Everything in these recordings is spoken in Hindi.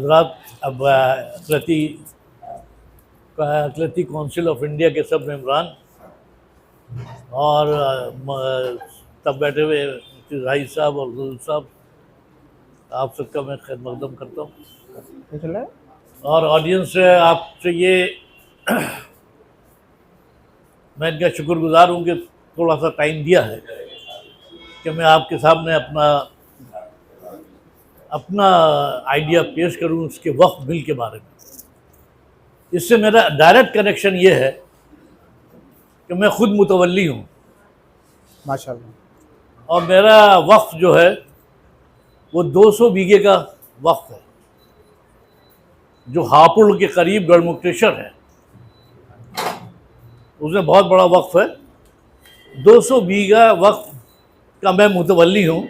हजरात, अब अथलेटिक काउंसिल ऑफ इंडिया के सब मेम्बरान और तब बैठे हुए राही साहब और गुल साहब, आप सबका मैं खैर मकदम करता हूँ। और ऑडियंस से आपसे ये मैं इनका शुक्रगुजार हूँ कि थोड़ा सा टाइम दिया है कि मैं आपके सामने अपना आइडिया पेश करूँ उसके वक्फ बिल के बारे में। इससे मेरा डायरेक्ट कनेक्शन ये है कि मैं खुद मुतवल्ली हूँ माशाल्लाह। और मेरा वक्फ जो है वो 200 बीघे का वक्फ है, जो हापुड़ के करीब गढ़मुक्तेश्वर है, उसमें बहुत बड़ा वक्फ है। 200 बीघा वक्फ का मैं मुतवल्ली हूँ,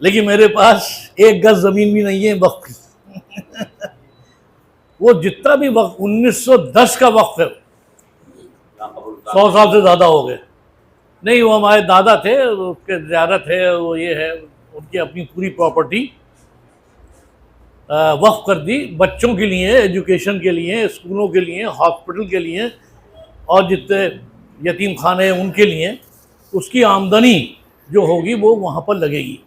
लेकिन मेरे पास 1 गज ज़मीन भी नहीं है वक्फ की। वो जितना भी वक्फ 1910 का वक्फ है, 100 साल से ज़्यादा हो गए। नहीं, वो हमारे दादा थे, उसके ज़ियारत है, वो ये है, उनकी अपनी पूरी प्रॉपर्टी वक्फ कर दी बच्चों के लिए, एजुकेशन के लिए, स्कूलों के लिए, हॉस्पिटल के लिए और जितने यतीम खाने हैं उनके लिए। उसकी आमदनी जो होगी वो वहाँ पर लगेगी।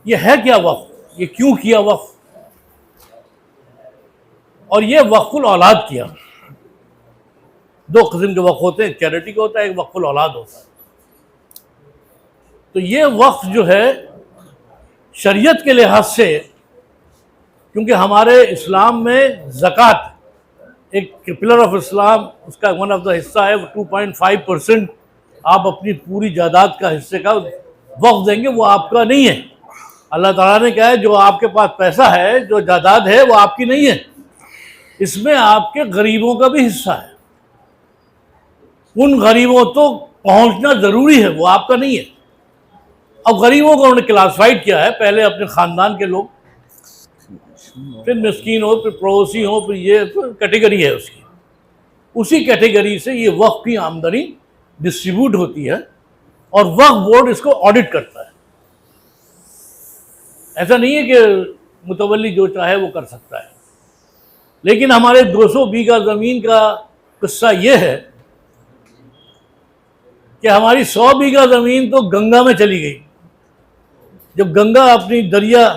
ये है क्या वक्फ? ये क्यों किया वक्फ? और ये वक्फुल औलाद किया। 2 किस्म के वक्फ होते हैं, एक चैरिटी का होता है, एक वक्फुल औलाद होता है। तो ये वक्फ जो है शरीयत के लिहाज से, क्योंकि हमारे इस्लाम में ज़कात एक पिलर ऑफ इस्लाम, उसका वन ऑफ द हिस्सा है, 2.5% आप अपनी पूरी जायदाद का हिस्से का वक्फ देंगे, वो आपका नहीं है। अल्लाह ताला ने कहा है जो आपके पास पैसा है, जो जायदाद है, वो आपकी नहीं है, इसमें आपके गरीबों का भी हिस्सा है। उन गरीबों तो पहुंचना ज़रूरी है, वो आपका नहीं है। अब गरीबों को उन्होंने क्लासिफाइड किया है, पहले अपने ख़ानदान के लोग, फिर मिस्कीन हो, फिर पड़ोसी हो, फिर ये कैटेगरी है उसकी। उसी कैटेगरी से ये वक्फ की आमदनी डिस्ट्रीब्यूट होती है और वक्फ बोर्ड इसको ऑडिट करता है। ऐसा नहीं है कि मुतवल्ली जो चाहे वो कर सकता है। लेकिन हमारे 200 बीघा ज़मीन का किस्सा ये है कि हमारी 100 बीघा ज़मीन तो गंगा में चली गई। जब गंगा अपनी दरिया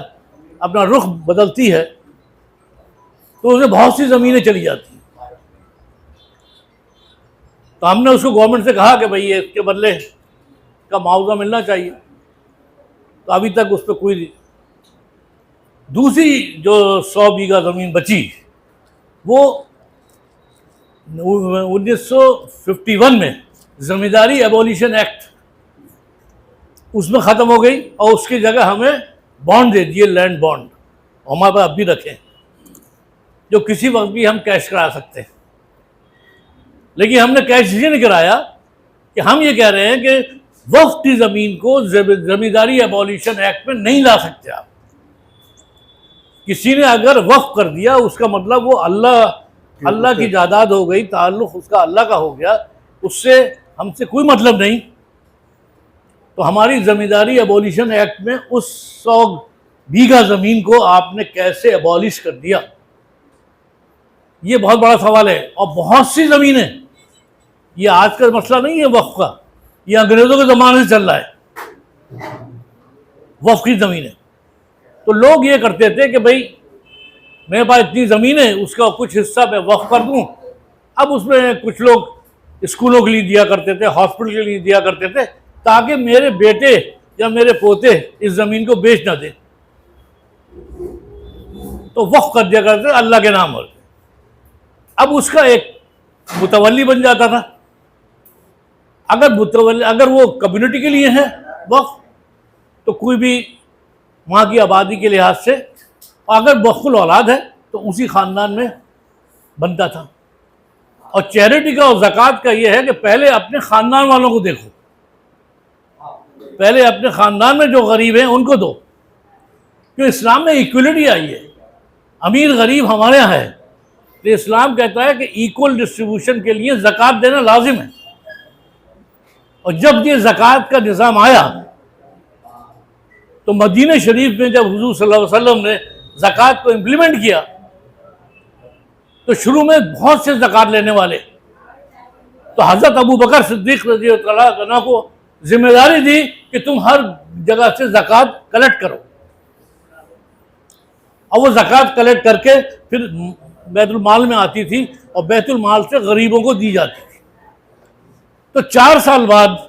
अपना रुख बदलती है तो उसमें बहुत सी ज़मीनें चली जाती हैं। तो हमने उसको गवर्नमेंट से कहा कि भाई ये इसके बदले का मुआवजा मिलना चाहिए। तो अभी तक उस पर कोई, दूसरी जो 100 बीघा ज़मीन बची वो 1951 में ज़मींदारी एबॉलिशन एक्ट उसमें ख़त्म हो गई और उसकी जगह हमें बॉन्ड दे दिए, लैंड बॉन्ड, हमारे पास अब भी रखें, जो किसी वक्त भी हम कैश करा सकते हैं। लेकिन हमने कैश इसलिए नहीं कराया कि हम ये कह रहे हैं कि वक्फ की ज़मीन को ज़मींदारी एबॉलिशन एक्ट में नहीं ला सकते आप। किसी ने अगर वक्फ कर दिया उसका मतलब वो अल्लाह की जायदाद हो गई, ताल्लुक़ उसका अल्लाह का हो गया, उससे हमसे कोई मतलब नहीं। तो हमारी ज़मींदारी एबॉलिशन एक्ट में उस 100 बीघा ज़मीन को आपने कैसे एबॉलिश कर दिया, ये बहुत बड़ा सवाल है। और बहुत सी ज़मीनें, ये आज का मसला नहीं है वक्फ का, ये अंग्रेज़ों के ज़माने से चल रहा है वक्फ की ज़मीनें। तो लोग ये करते थे कि भाई मेरे पास इतनी ज़मीन है, उसका कुछ हिस्सा मैं वक्फ कर दूँ। अब उसमें कुछ लोग स्कूलों के लिए दिया करते थे, हॉस्पिटल के लिए दिया करते थे, ताकि मेरे बेटे या मेरे पोते इस ज़मीन को बेच ना दें, तो वक्फ कर दिया करते अल्लाह के नाम पर। अब उसका एक मुतवल्ली बन जाता था। अगर वो कम्युनिटी के लिए है वक्फ, तो कोई भी वहाँ की आबादी के लिहाज से, और अगर वक्फुल औलाद है तो उसी ख़ानदान में बनता था। और चैरिटी का और ज़कात का ये है कि पहले अपने ख़ानदान वालों को देखो, पहले अपने ख़ानदान में जो गरीब हैं उनको दो, क्योंकि इस्लाम में इक्वलिटी आई है। अमीर गरीब हमारे यहाँ है, तो इस्लाम कहता है कि इक्वल डिस्ट्रीब्यूशन के लिए ज़कात देना लाजिम है। और जब ये ज़कात का निज़ाम आया तो मदीना शरीफ में जब हुज़ूर सल्लल्लाहु अलैहि वसल्लम ने ज़कात को इम्प्लीमेंट किया तो शुरू में बहुत से ज़कात लेने वाले, तो हज़रत अबू बकर सिद्दीक़ रज़ियल्लाहु अन्हु को जिम्मेदारी दी कि तुम हर जगह से ज़कात कलेक्ट करो, और वो ज़कात कलेक्ट करके फिर बैतुल माल में आती थी और बैतुल माल से गरीबों को दी जाती थी। तो 4 साल बाद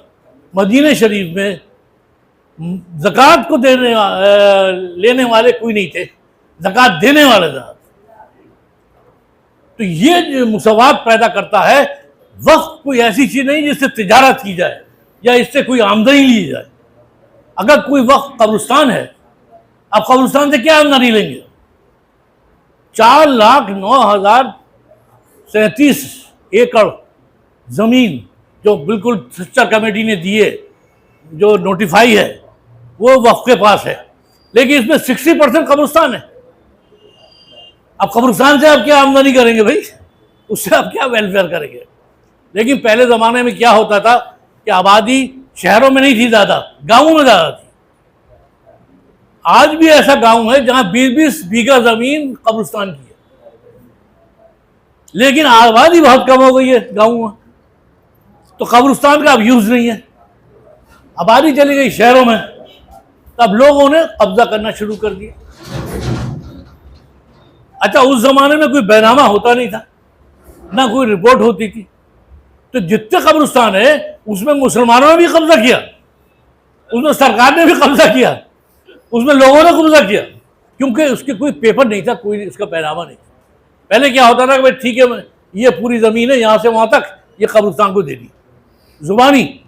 मदीने शरीफ में ज़कात को लेने वाले कोई नहीं थे, ज़कात देने वाले थे। तो ये जो मुसवात पैदा करता है, वक्त कोई ऐसी चीज़ नहीं जिससे तिजारत की जाए या इससे कोई आमदनी ली जाए। अगर कोई वक्त कब्रिस्तान है, आप कब्रिस्तान से क्या आमदनी लेंगे? 4,09,037 एकड़ ज़मीन जो बिल्कुल सिस्टर कमेटी ने दिए, जो नोटिफाई है, वो वक्फ के पास है, लेकिन इसमें 60% कब्रिस्तान है। अब कब्रिस्तान से आप क्या आमदनी करेंगे भाई? उससे आप क्या वेलफेयर करेंगे? लेकिन पहले ज़माने में क्या होता था कि आबादी शहरों में नहीं थी ज़्यादा, गाँवों में ज़्यादा थी। आज भी ऐसा गांव है जहां 20-20 बीघा ज़मीन कब्रिस्तान की है, लेकिन आबादी बहुत कम हो गई है गाँव में, तो कब्रिस्तान का अब यूज़ नहीं है। आबादी चली गई शहरों में, तब लोगों ने कब्जा करना शुरू कर दिया। अच्छा, उस जमाने में कोई बैनामा होता नहीं था, ना कोई रिपोर्ट होती थी, तो जितने कब्रिस्तान है उसमें मुसलमानों ने भी कब्जा किया, उसमें सरकार ने भी कब्जा किया, उसमें लोगों ने कब्जा किया, क्योंकि उसके कोई पेपर नहीं था, कोई इसका पैनामा नहीं था। पहले क्या होता था कि भाई ठीक है, ये पूरी ज़मीन है, यहाँ से वहाँ तक, ये कब्रिस्तान को दे दी, जुबानी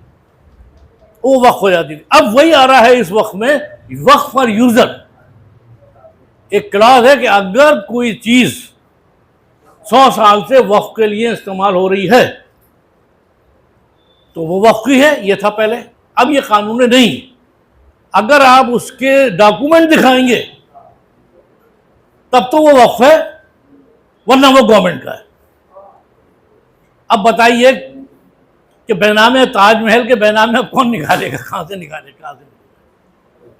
वो वक्फ हो जाती थी। अब वही आ रहा है इस वक्त में, वक्फ फॉर यूज़र। एक क्लास है कि अगर कोई चीज़ 100 साल से वक्फ के लिए इस्तेमाल हो रही है तो वो वक्फ की है, ये था पहले। अब ये कानून नहीं, अगर आप उसके डॉक्यूमेंट दिखाएंगे तब तो वो वक्फ है, वरना वो गवर्नमेंट का है। अब बताइए कि बैनामे ताजमहल के बैनामे अब कौन निकालेगा? कहाँ से निकालेगा?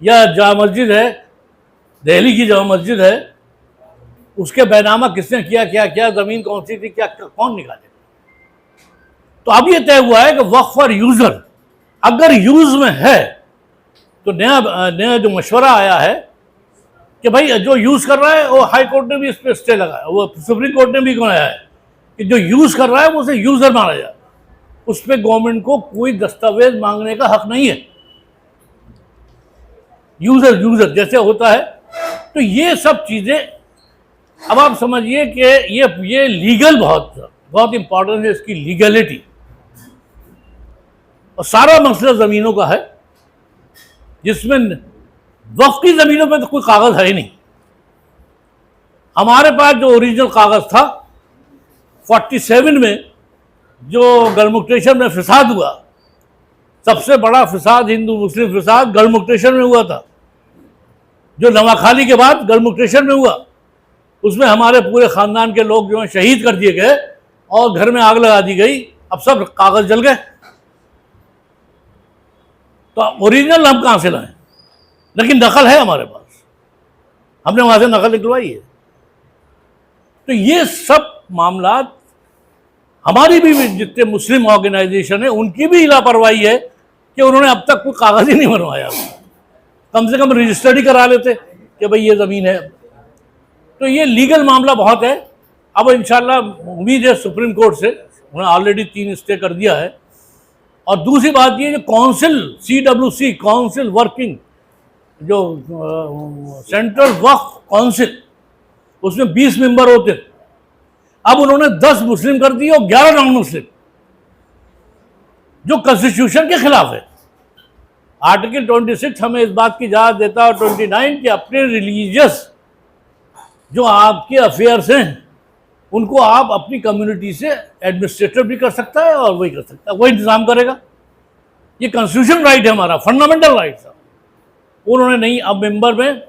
या जामा मस्जिद है, दिल्ली की जामा मस्जिद है, उसके बैनामा किसने किया, क्या क्या ज़मीन कौन सी थी, क्या कौन निकालेगा? तो अब ये तय हुआ है कि वक्फ फॉर यूज़र, अगर यूज़ में है तो नया जो मशवरा आया है कि भाई जो यूज़ कर रहा है, वो हाई कोर्ट ने भी इस पर स्टे लगाया, वो सुप्रीम कोर्ट ने भी बनाया है कि जो यूज़ कर रहा है वो उसे यूज़र माना जाए, उस पर गवर्नमेंट को कोई दस्तावेज मांगने का हक नहीं है। यूज़र जैसे होता है। तो ये सब चीज़ें अब आप समझिए कि ये लीगल बहुत इंपॉर्टेंट है, इसकी लीगलिटी। और सारा मसला ज़मीनों का है, जिसमें वक्फ की ज़मीनों पे तो कोई कागज़ है ही नहीं। हमारे पास जो ओरिजिनल कागज़ था 47 में, जो गलमुक्तेशन में फिसाद हुआ, सबसे बड़ा फिसाद, हिंदू मुस्लिम फिसाद गलमुक्तेशन में हुआ था, जो नवाखाली के बाद गलमुक्तेशन में हुआ। उसमें हमारे पूरे ख़ानदान के लोग जो हैं शहीद कर दिए गए और घर में आग लगा दी गई। अब सब कागज़ जल गए, तो ओरिजिनल हम कहाँ से लाएं? लेकिन नकल है हमारे पास, हमने वहाँ से नकल निकलवाई है। तो ये सब मामला हमारी भी जितने मुस्लिम ऑर्गेनाइजेशन है उनकी भी लापरवाही है कि उन्होंने अब तक कोई कागज़ ही नहीं बनवाया, कम से कम रजिस्टर्ड ही करा लेते कि भाई ये ज़मीन है। तो ये लीगल मामला बहुत है। अब इंशाल्लाह उम्मीद है सुप्रीम कोर्ट से, उन्होंने ऑलरेडी 3 स्टे कर दिया है। और दूसरी बात ये, जो काउंसिल CWC काउंसिल वर्किंग, जो सेंट्रल वक्फ काउंसिल, उसमें 20 मेंबर होते, अब उन्होंने 10 मुस्लिम कर दिए और 11 नॉन मुस्लिम, जो कॉन्स्टिट्यूशन के खिलाफ है। आर्टिकल 26 हमें इस बात की इजाज़त देता है, और 29 कि अपने रिलीजियस जो आपके अफेयर्स हैं उनको आप अपनी कम्युनिटी से एडमिनिस्ट्रेटर भी कर सकता है और वही कर सकता है, वही इंतज़ाम करेगा। ये कॉन्स्टिट्यूशन राइट है हमारा, फंडामेंटल राइट है। उन्होंने नहीं। अब मेंबर में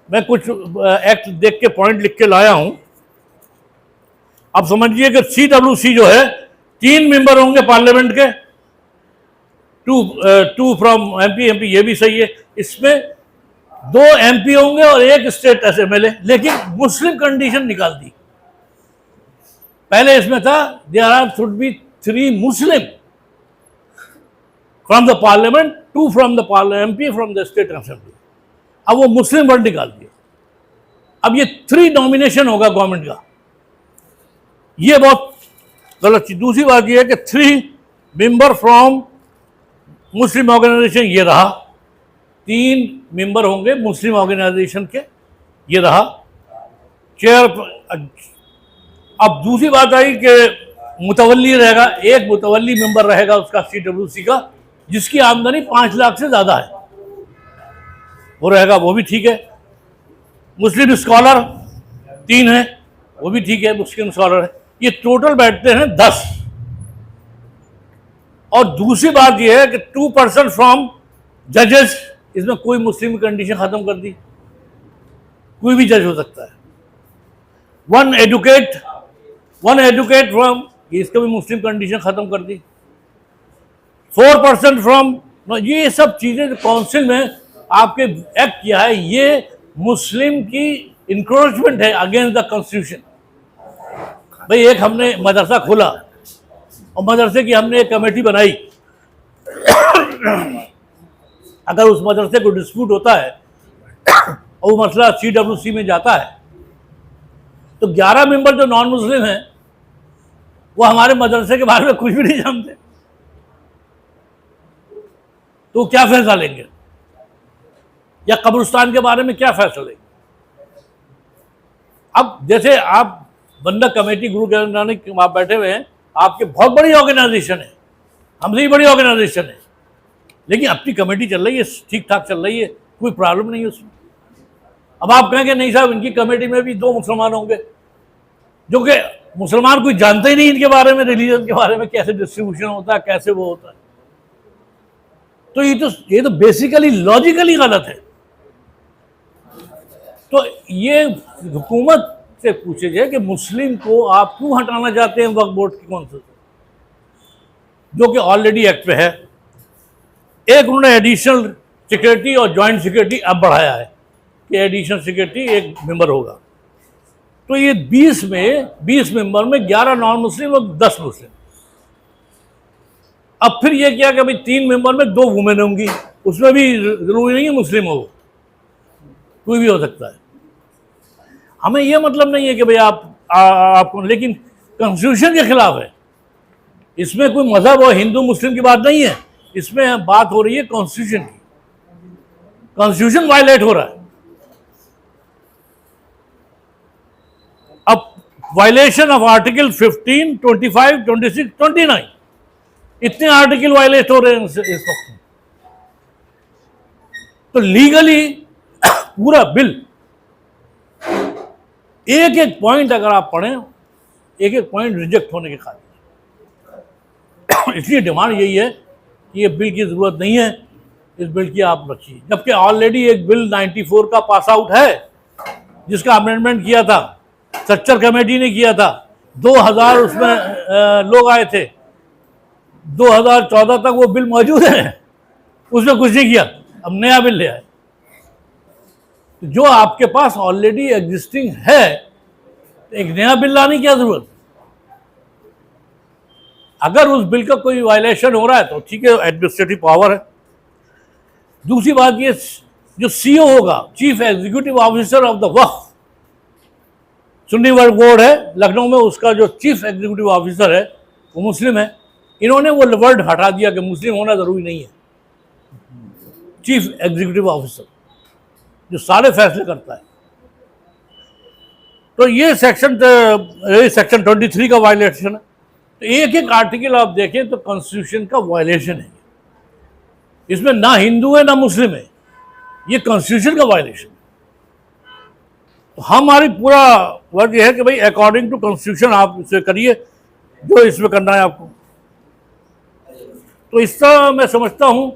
मैं कुछ एक्ट देख के पॉइंट लिख के लाया हूँ। अब समझिए कि CWC जो है 3 मेंबर होंगे पार्लियामेंट के, 2 फ्रॉम MP, ये भी सही है। इसमें 2 MP होंगे और 1 स्टेट असेंबली, लेकिन मुस्लिम कंडीशन निकाल दी। पहले इसमें था there are should be 3 Muslim from the parliament, 2 from the MP from the state assembly. अब वो मुस्लिम वर्ड निकाल दिया। अब ये 3 नॉमिनेशन होगा गवर्नमेंट का, ये बहुत गलत चीज। दूसरी बात ये है कि 3 मेंबर फ्रॉम मुस्लिम ऑर्गेनाइजेशन, ये रहा। 3 मेंबर होंगे मुस्लिम ऑर्गेनाइजेशन के, ये रहा चेयर। अब दूसरी बात आई कि मुतवल्ली रहेगा, एक मुतवल्ली मेंबर रहेगा उसका CWC का, जिसकी आमदनी 5 लाख से ज्यादा है, वो रहेगा, वो भी ठीक है। मुस्लिम स्कॉलर 3 है, वो भी ठीक है, मुस्लिम स्कॉलर है। ये टोटल बैठते हैं 10। और दूसरी बात यह है कि 2% फ्रॉम जजेस, इसमें कोई मुस्लिम कंडीशन खत्म कर दी, कोई भी जज हो सकता है। 1 एडुकेट फ्रॉम, इसका भी मुस्लिम कंडीशन खत्म कर दी। 4% फ्रॉम, ये सब चीजें जो काउंसिल में आपके एक्ट किया है, ये मुस्लिम की इंक्रोचमेंट है अगेंस्ट द कॉन्स्टिट्यूशन। भाई एक हमने मदरसा खोला और मदरसे की हमने एक कमेटी बनाई, अगर उस मदरसे को डिस्प्यूट होता है और वो मसला CWC में जाता है, तो 11 मेंबर जो नॉन मुस्लिम हैं वो हमारे मदरसे के बारे में कुछ भी नहीं जानते, तो वो क्या फैसला लेंगे, या कब्रिस्तान के बारे में क्या फैसला लेंगे। अब जैसे आप बंदा कमेटी गुरु नानक आप बैठे हुए हैं, आपके बहुत बड़ी ऑर्गेनाइजेशन है, हमसे ही बड़ी ऑर्गेनाइजेशन है, लेकिन अपनी कमेटी चल रही है, ठीक ठाक चल रही है, कोई प्रॉब्लम नहीं है उसमें। अब आप कहेंगे नहीं साहब इनकी कमेटी में भी 2 मुसलमान होंगे, जो कि मुसलमान कोई जानते ही नहीं इनके बारे में, रिलीजन के बारे में, कैसे डिस्ट्रीब्यूशन होता है, कैसे वो होता है। तो ये तो बेसिकली लॉजिकली गलत है। तो ये हुकूमत से पूछे जाए कि मुस्लिम को आप क्यों हटाना चाहते हैं वक्फ बोर्ड की कौन सा, जो कि ऑलरेडी एक्ट पे है। एक उन्होंने एडिशनल सिक्योरिटी और जॉइंट सिक्योरिटी अब बढ़ाया है कि एडिशनल सिक्योरिटी 1 मेंबर होगा। तो ये 20 मेंबर में 11 नॉन मुस्लिम और 10 मुस्लिम। अब फिर ये क्या कि भाई 3 मेंबर में 2 वुमेन होंगी, उसमें भी जरूरी नहीं है मुस्लिम हो, कोई भी हो सकता है। हमें यह मतलब नहीं है कि भाई आपको, लेकिन कॉन्स्टिट्यूशन के खिलाफ है। इसमें कोई मजहब और हिंदू मुस्लिम की बात नहीं है, इसमें बात हो रही है कॉन्स्टिट्यूशन की। कॉन्स्टिट्यूशन वायलेट हो रहा है। अब वायलेशन ऑफ आर्टिकल 15, 25, 26, 29, इतने आर्टिकल वायलेट हो रहे हैं इस वक्त। तो लीगली पूरा बिल, एक एक पॉइंट अगर आप पढ़ें, एक एक पॉइंट रिजेक्ट होने के कारण। इसलिए डिमांड यही है कि ये बिल की ज़रूरत नहीं है, इस बिल की आप रखिए। जबकि ऑलरेडी एक बिल 94 का पास आउट है, जिसका अमेंडमेंट किया था, स्ट्रक्चर कमेटी ने किया था। 2000 उसमें लोग आए थे, 2014 तक वो बिल मौजूद है, उसमें कुछ नहीं किया। अब नया बिल ले आए। जो आपके पास ऑलरेडी एग्जिस्टिंग है, एक नया बिल लाने की क्या जरूरत। अगर उस बिल का कोई वायलेशन हो रहा है तो ठीक है, एडमिनिस्ट्रेटिव पावर है। दूसरी बात ये, जो CEO होगा, chief executive officer of the Waqf, Sunni Waqf board है लखनऊ में, उसका जो चीफ एग्जीक्यूटिव ऑफिसर है वो मुस्लिम है। इन्होंने वो वर्ड हटा दिया कि मुस्लिम होना जरूरी नहीं है। चीफ एग्जीक्यूटिव ऑफिसर जो सारे फैसले करता है। तो ये सेक्शन 23 का वायलेशन है। तो एक एक आर्टिकल आप देखें तो कॉन्स्टिट्यूशन का वायलेशन है। इसमें ना हिंदू है ना मुस्लिम है, ये कॉन्स्टिट्यूशन का वायलेशन। तो हमारी पूरा वर्क ये है कि भाई अकॉर्डिंग टू कॉन्स्टिट्यूशन आप इसे करिए जो इसमें करना है आपको। तो इस तरह मैं समझता हूँ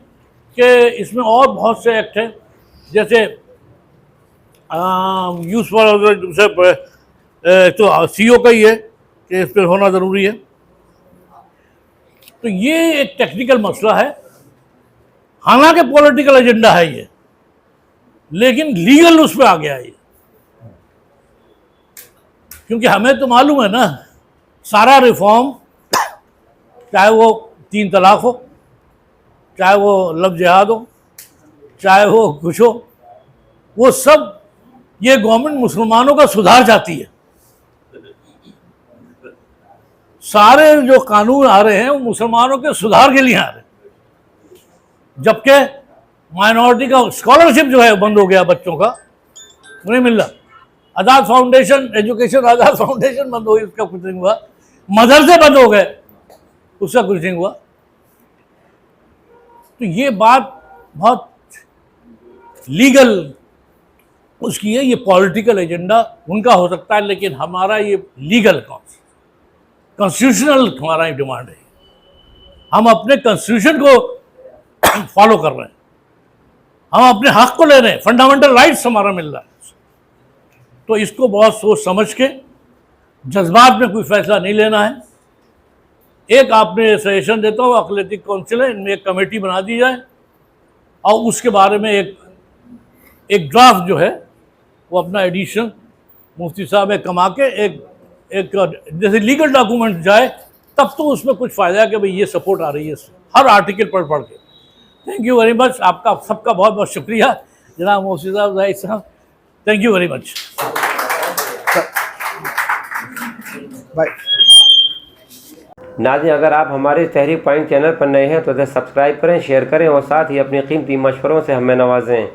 कि इसमें और बहुत से एक्ट हैं, जैसे यूज फॉर तो CEO का ही है कि इस पर होना ज़रूरी है। तो ये एक टेक्निकल मसला है, हालांकि पॉलिटिकल एजेंडा है ये। लेकिन लीगल उस पर आ गया ये, क्योंकि हमें तो मालूम है ना सारा रिफॉर्म, चाहे वो 3 तलाक हो, चाहे वो लव जिहाद हो, चाहे वो कुछ हो, वो सब ये गवर्नमेंट मुसलमानों का सुधार चाहती है। सारे जो कानून आ रहे हैं वो मुसलमानों के सुधार के लिए आ रहे हैं, जबकि माइनॉरिटी का स्कॉलरशिप जो है बंद हो गया, बच्चों का नहीं मिल रहा। आज़ाद फाउंडेशन, एजुकेशन आज़ाद फाउंडेशन बंद हो गई, उसका कुछ नहीं हुआ। मदरसे बंद हो गए, उसका कुछ नहीं हुआ। तो ये बात बहुत लीगल उसकी है, ये पॉलिटिकल एजेंडा उनका हो सकता है, लेकिन हमारा ये लीगल कॉन्स्टिट्यूशनल हमारा ये डिमांड है। हम अपने कॉन्स्टिट्यूशन को फॉलो कर रहे हैं, हम अपने हक को ले रहे हैं, फंडामेंटल राइट्स हमारा मिल रहा है। तो इसको बहुत सोच समझ के, जज्बात में कोई फैसला नहीं लेना है। एक आपने सजेशन देता हूँ, अक़लियती काउंसिल है, इनमें एक कमेटी बना दी जाए और उसके बारे में एक ड्राफ्ट जो है वो अपना एडिशन मुफ्ती साहब एक कमा के एक जैसे लीगल डॉक्यूमेंट जाए, तब तो उसमें कुछ फ़ायदा है कि भाई ये सपोर्ट आ रही है हर आर्टिकल पढ़ के। थैंक यू वेरी मच, आपका सबका बहुत बहुत शुक्रिया जनाब मुफ्ती साहब, जाहिद साहब, thank you very much. Bye. नाज़रीन, अगर आप हमारे तहरीक पॉइंट चैनल पर नए हैं तो इसे सब्सक्राइब करें, शेयर करें और साथ ही अपनी कीमती मशवरों से हमें नवाजें।